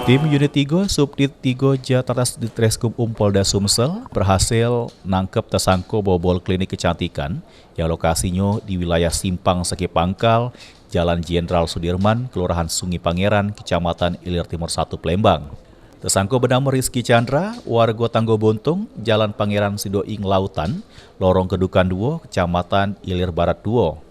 Tim Unit 3 Subdit 3 Jataras Ditreskrim Polda Sumsel berhasil nangkep tersangka bobol klinik kecantikan yang lokasinya di wilayah Simpang Seki Pangkal, Jalan Jenderal Sudirman, Kelurahan Sungai Pangeran, Kecamatan Ilir Timur 1, Palembang. Tersangka bernama Rizky Chandra, warga Tanggo Buntung, Jalan Pangeran Sidoing Lautan, Lorong Kedukan 2, Kecamatan Ilir Barat 2.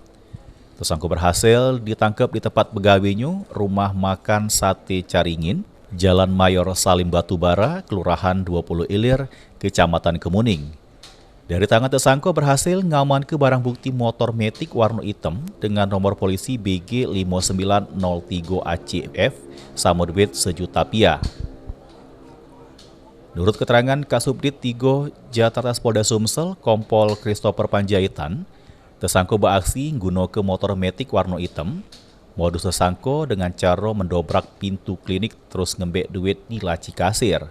Tersangka berhasil ditangkap di tempat pegawainya, Rumah Makan Sate Caringin, Jalan Mayor Salim Batubara, Kelurahan 20 Ilir, Kecamatan Kemuning. Dari tangan tersangka berhasil ngaman ke barang bukti motor metik warna hitam dengan nomor polisi BG 5903 ACF sama duit Rp1.000.000. Menurut keterangan Kasubdit 3 Jataras Polda Sumsel, Kompol Christopher Panjaitan, tersangka beraksi ngguno ke motor metik warna hitam. Modus tersangka dengan cara mendobrak pintu klinik terus ngembek duit di laci kasir.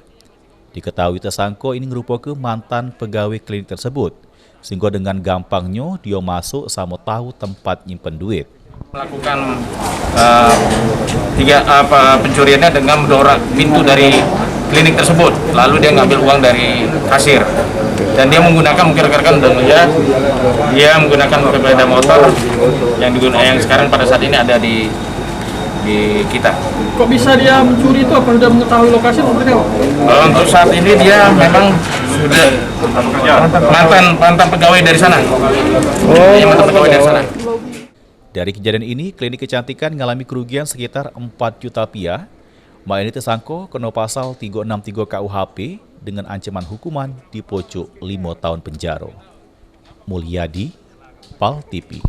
Diketahui tersangka ini merupakan mantan pegawai klinik tersebut, sehingga dengan gampangnya dia masuk sama tahu tempat nyimpen duit. Melakukan pencuriannya dengan mendobrak pintu dari klinik tersebut, lalu dia ngambil uang dari kasir dan dia menggunakan, mungkin rekan-rekan udah melihat, dia menggunakan sepeda motor yang sekarang pada saat ini ada di kita. Kok bisa dia mencuri itu? Apa sudah mengetahui lokasi atau seperti apa? Untuk saat ini dia memang sudah mantan pegawai dari sana. Mantan pegawai dari sana. Dari kejadian ini, klinik kecantikan mengalami kerugian sekitar Rp4.000.000. Mak ini tersangka kena pasal 363 KUHP dengan ancaman hukuman di pojok 5 tahun penjara. Mulyadi, PAL TV.